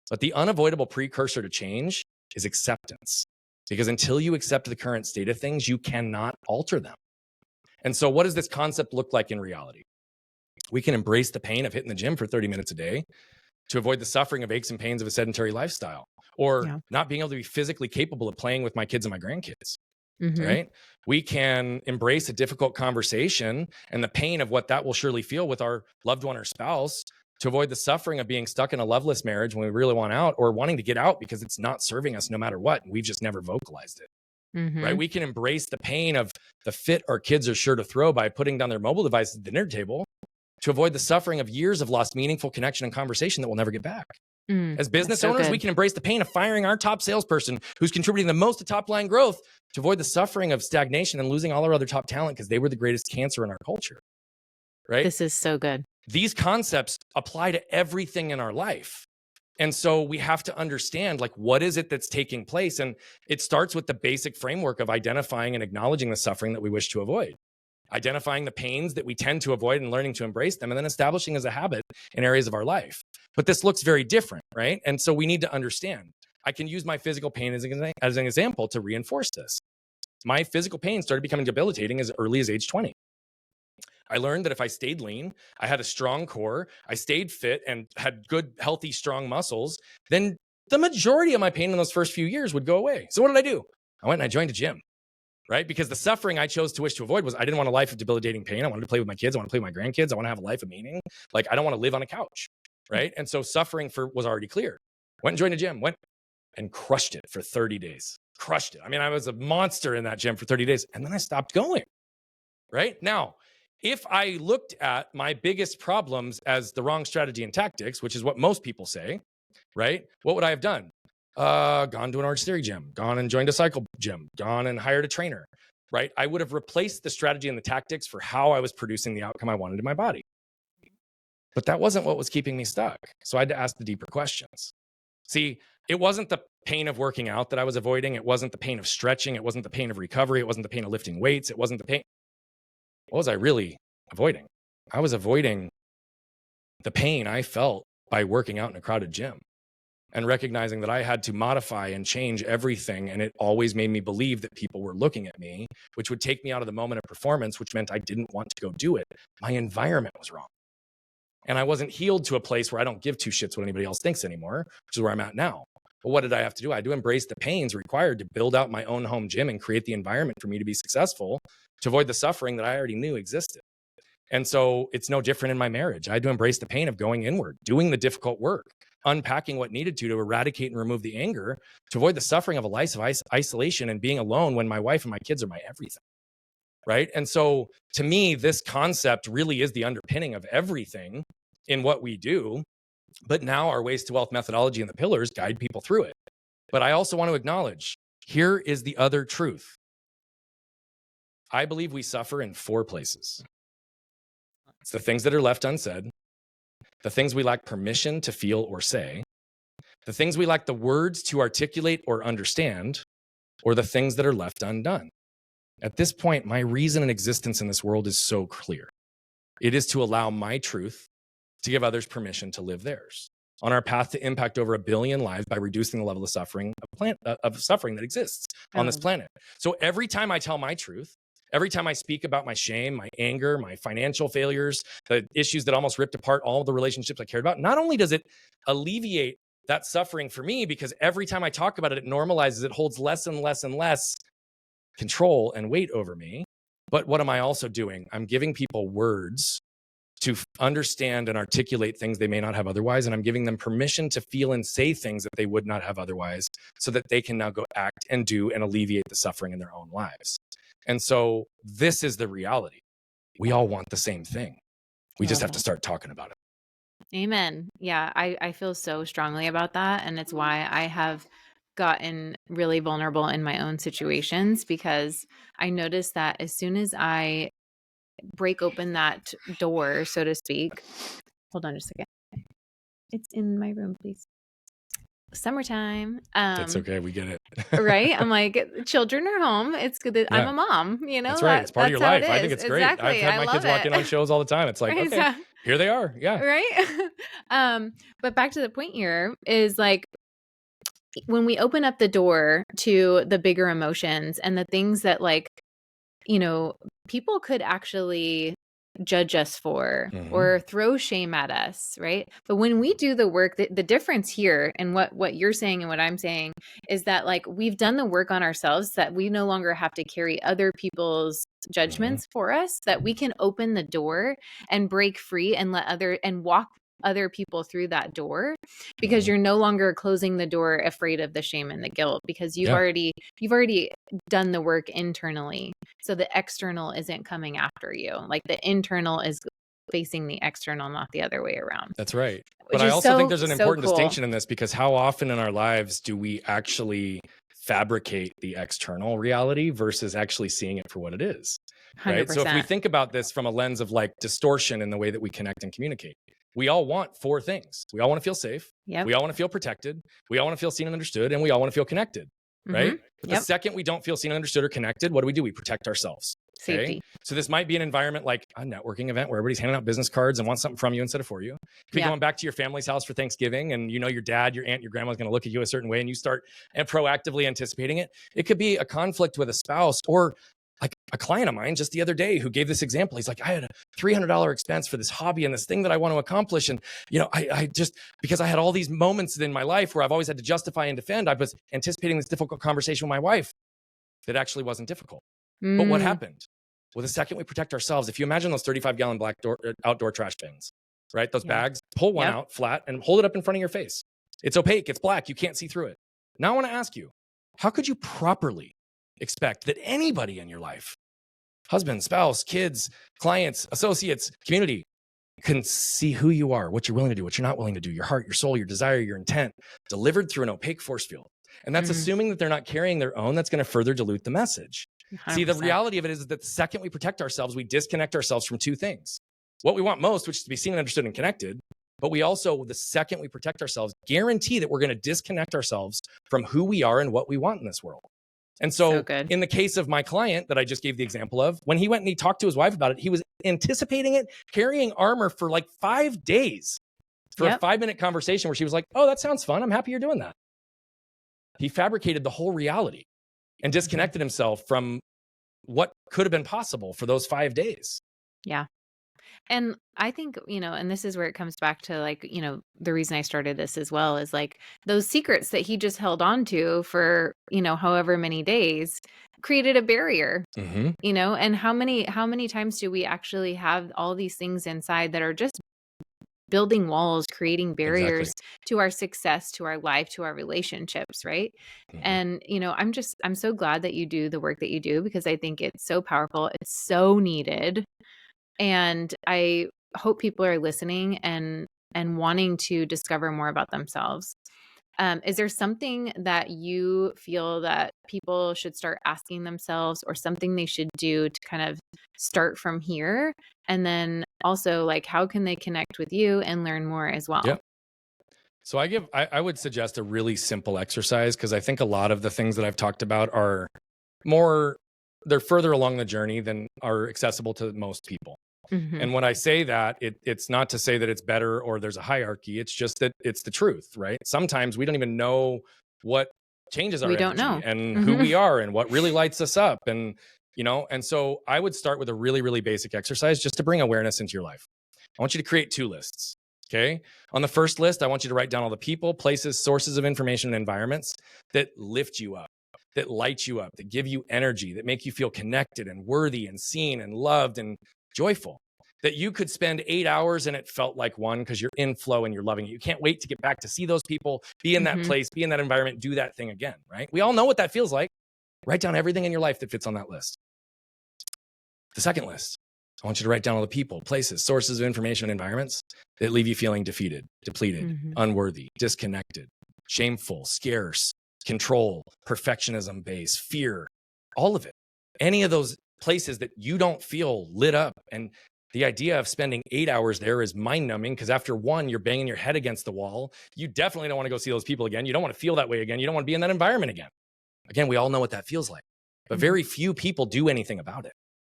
But the unavoidable precursor to change is acceptance, because until you accept the current state of things, you cannot alter them. And so what does this concept look like in reality? We can embrace the pain of hitting the gym for 30 minutes a day to avoid the suffering of aches and pains of a sedentary lifestyle, or not being able to be physically capable of playing with my kids and my grandkids. Right? We can embrace a difficult conversation and the pain of what that will surely feel with our loved one or spouse, to avoid the suffering of being stuck in a loveless marriage when we really want out, or wanting to get out because it's not serving us no matter what. And we've just never vocalized it. Right? We can embrace the pain of the fit our kids are sure to throw by putting down their mobile devices at the dinner table, to avoid the suffering of years of lost meaningful connection and conversation that we'll never get back. As business owners, we can embrace the pain of firing our top salesperson who's contributing the most to top line growth, to avoid the suffering of stagnation and losing all our other top talent because they were the greatest cancer in our culture. Right? This is so good. These concepts apply to everything in our life. And so we have to understand, like, what is it that's taking place? And it starts with the basic framework of identifying and acknowledging the suffering that we wish to avoid, identifying the pains that we tend to avoid and learning to embrace them, and then establishing as a habit in areas of our life. But this looks very different, right? And so we need to understand. I can use my physical pain as an example to reinforce this. My physical pain started becoming debilitating as early as age 20. I learned that if I stayed lean, I had a strong core, I stayed fit and had good, healthy, strong muscles, then the majority of my pain in those first few years would go away. So what did I do? I went and I joined a gym. Right? Because the suffering I chose to wish to avoid was, I didn't want a life of debilitating pain. I wanted to play with my kids. I want to play with my grandkids. I want to have a life of meaning. Like, I don't want to live on a couch. Right? And so suffering was already clear. Went and joined a gym, went and crushed it for 30 days. Crushed it. I mean, I was a monster in that gym for 30 days. And then I stopped going. Right? Now, if I looked at my biggest problems as the wrong strategy and tactics, which is what most people say, right? What would I have done? Gone to an Orange Theory gym, gone and joined a cycle gym, gone and hired a trainer, right? I would have replaced the strategy and the tactics for how I was producing the outcome I wanted in my body. But that wasn't what was keeping me stuck. So I had to ask the deeper questions. See, it wasn't the pain of working out that I was avoiding. It wasn't the pain of stretching. It wasn't the pain of recovery. It wasn't the pain of lifting weights. It wasn't the pain. What was I really avoiding? I was avoiding the pain I felt by working out in a crowded gym, and recognizing that I had to modify and change everything. And it always made me believe that people were looking at me, which would take me out of the moment of performance, which meant I didn't want to go do it. My environment was wrong. And I wasn't healed to a place where I don't give two shits what anybody else thinks anymore, which is where I'm at now. But what did I have to do? I had to embrace the pains required to build out my own home gym and create the environment for me to be successful, to avoid the suffering that I already knew existed. And so it's no different in my marriage. I had to embrace the pain of going inward, doing the difficult work, unpacking what needed to eradicate and remove the anger, to avoid the suffering of a life of isolation and being alone when my wife and my kids are my everything. Right? And so to me, this concept really is the underpinning of everything in what we do. But now our Ways to Wealth methodology and the pillars guide people through it. But I also want to acknowledge, here is the other truth. I believe we suffer in 4 places. It's the things that are left unsaid, the things we lack permission to feel or say, the things we lack the words to articulate or understand, or the things that are left undone. At this point, my reason and existence in this world is so clear. It is to allow my truth to give others permission to live theirs on our path to impact over 1 billion lives by reducing the level of suffering that exists on this planet. So every time I tell my truth, every time I speak about my shame, my anger, my financial failures, the issues that almost ripped apart all the relationships I cared about, not only does it alleviate that suffering for me, because every time I talk about it, it normalizes, it holds less and less and less control and weight over me. But what am I also doing? I'm giving people words to understand and articulate things they may not have otherwise. And I'm giving them permission to feel and say things that they would not have otherwise, so that they can now go act and do and alleviate the suffering in their own lives. And so this is the reality. We all want the same thing. We just have to start talking about it. Amen. Yeah, I feel so strongly about that. And it's why I have gotten really vulnerable in my own situations, because I noticed that as soon as I break open that door, so to speak. Hold on just a second. It's in my room, please. Summertime. It's okay. We get it. Right? I'm like, children are home. It's good that I'm a mom, you know? That's right. It's part of your life. I think it's great. Exactly. I've had my kids walk in on shows all the time. It's like, okay, here they are. Yeah. Right? But back to the point here is like, when we open up the door to the bigger emotions and the things that, like, you know, people could actually judge us for or throw shame at us, right? But when we do the work, the difference here and what you're saying and what I'm saying is that, like, we've done the work on ourselves, that we no longer have to carry other people's judgments for us, that we can open the door and break free and walk other people through that door, because you're no longer closing the door afraid of the shame and the guilt, because you've already done the work internally. So the external isn't coming after you. Like, the internal is facing the external, not the other way around. That's right. But I also think there's an important distinction in this, because how often in our lives do we actually fabricate the external reality versus actually seeing it for what it is? 100%. Right. So if we think about this from a lens of like distortion in the way that we connect and communicate, we all want 4 things. We all want to feel safe. Yep. We all want to feel protected. We all want to feel seen and understood. And we all want to feel connected. Right. But the second we don't feel seen and understood or connected, what do? We protect ourselves. Okay? Safety. So this might be an environment like a networking event where everybody's handing out business cards and wants something from you instead of for you. You could be going back to your family's house for Thanksgiving, and you know your dad, your aunt, your grandma's going to look at you a certain way, and you start proactively anticipating it. It could be a conflict with a spouse, or like a client of mine just the other day who gave this example. He's like, I had a $300 expense for this hobby and this thing that I want to accomplish. And, you know, I just, because I had all these moments in my life where I've always had to justify and defend, I was anticipating this difficult conversation with my wife that actually wasn't difficult. But what happened? Well, the second we protect ourselves, if you imagine those 35-gallon outdoor trash bins, right? Those bags, pull one out flat and hold it up in front of your face. It's opaque, it's black, you can't see through it. Now I want to ask you, how could you properly expect that anybody in your life, husband, spouse, kids, clients, associates, community, can see who you are, what you're willing to do, what you're not willing to do, your heart, your soul, your desire, your intent, delivered through an opaque force field? And that's assuming that they're not carrying their own. That's going to further dilute the message. 100%. See, the reality of it is that the second we protect ourselves, we disconnect ourselves from 2 things. What we want most, which is to be seen and understood and connected. But we also, the second we protect ourselves, guarantee that we're going to disconnect ourselves from who we are and what we want in this world. And so in the case of my client that I just gave the example of, when he went and he talked to his wife about it, he was anticipating it, carrying armor for like 5 days for a 5-minute conversation where she was like, oh, that sounds fun. I'm happy you're doing that. He fabricated the whole reality and disconnected himself from what could have been possible for those 5 days. Yeah. And I think, you know, and this is where it comes back to, like, you know, the reason I started this as well is like those secrets that he just held on to for, you know, however many days created a barrier, you know, and how many times do we actually have all these things inside that are just building walls, creating barriers to our success, to our life, to our relationships, right? And, you know, I'm so glad that you do the work that you do, because I think it's so powerful. It's so needed. And I hope people are listening and wanting to discover more about themselves. Is there something that you feel that people should start asking themselves, or something they should do to kind of start from here? And then also, like, how can they connect with you and learn more as well? Yep. So I would suggest a really simple exercise, because I think a lot of the things that I've talked about are more, they're further along the journey than are accessible to most people. Hmm. And when I say that, it's not to say that it's better or there's a hierarchy. It's just that it's the truth, right? Sometimes we don't even know what changes our We don't energy know. and who Hmm. we are and what really lights us up. And so I would start with a really, really basic exercise just to bring awareness into your life. I want you to create 2 lists. Okay. On the first list, I want you to write down all the people, places, sources of information, and environments that lift you up, that light you up, that give you energy, that make you feel connected and worthy and seen and loved and joyful. That you could spend 8 hours and it felt like one, because you're in flow and you're loving it. You can't wait to get back to see those people, be in that Hmm. place, be in that environment, do that thing again, right? We all know what that feels like. Write down everything in your life that fits on that list. The second list, I want you to write down all the people, places, sources of information, and environments that leave you feeling defeated, depleted, Hmm. unworthy, disconnected, shameful, scarce, control, perfectionism based, fear, all of it. Any of those places that you don't feel lit up. And the idea of spending 8 hours there is mind numbing, because after one, you're banging your head against the wall. You definitely don't want to go see those people again. You don't want to feel that way again. You don't want to be in that environment again. Again, we all know what that feels like, but Hmm. very few people do anything about it,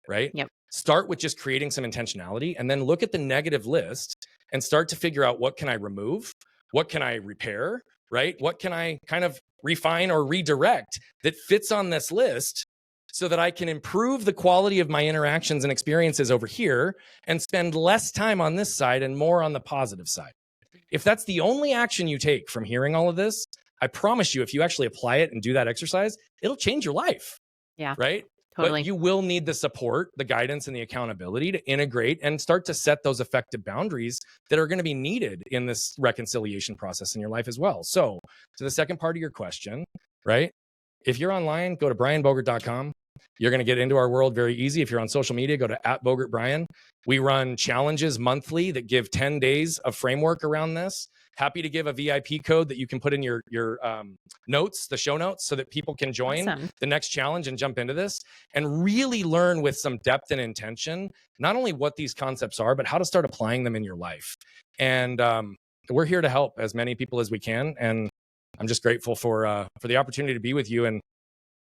right? Yep. Start with just creating some intentionality, and then look at the negative list and start to figure out, what can I remove? What can I repair? Right? What can I kind of refine or redirect that fits on this list, so that I can improve the quality of my interactions and experiences over here and spend less time on this side and more on the positive side. If that's the only action you take from hearing all of this, I promise you, if you actually apply it and do that exercise, it'll change your life, Yeah, right? But totally. you will need the support, the guidance, and the accountability to integrate and start to set those effective boundaries that are going to be needed in this reconciliation process in your life as well. So, to the second part of your question, right? If you're online, go to brianbogert.com. You're going to get into our world very easy. If you're on social media, go to @BogertBrian. We run challenges monthly that give 10 days of framework around this. Happy to give a VIP code that you can put in your notes, the show notes, so that people can join Awesome. the next challenge and jump into this and really learn with some depth and intention, not only what these concepts are, but how to start applying them in your life. And we're here to help as many people as we can. And I'm just grateful for the opportunity to be with you and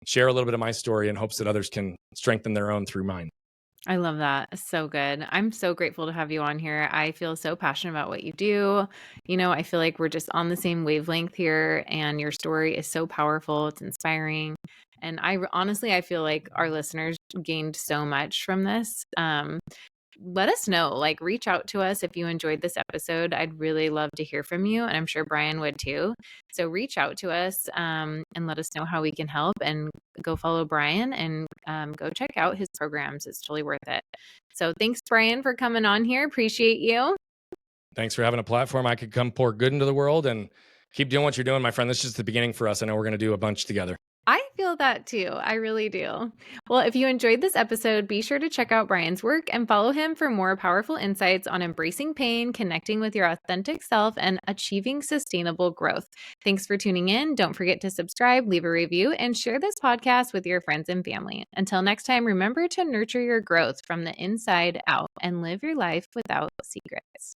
share a little bit of my story in hopes that others can strengthen their own through mine. I love that. So good. I'm so grateful to have you on here. I feel so passionate about what you do. I feel like we're just on the same wavelength here, and your story is so powerful. It's inspiring. And honestly, I feel like our listeners gained so much from this. Let us know, like, reach out to us if you enjoyed this episode. I'd really love to hear from you, and I'm sure Brian would too. So reach out to us, and let us know how we can help, and go follow Brian, and go check out his programs. It's totally worth it. So thanks, Brian, for coming on here. Appreciate you. Thanks for having a platform I could come pour good into the world, and keep doing what you're doing, my friend. This is just the beginning for us. I know we're going to do a bunch together. I feel that too. I really do. Well, if you enjoyed this episode, be sure to check out Brian's work and follow him for more powerful insights on embracing pain, connecting with your authentic self, and achieving sustainable growth. Thanks for tuning in. Don't forget to subscribe, leave a review, and share this podcast with your friends and family. Until next time, remember to nurture your growth from the inside out and live your life without secrets.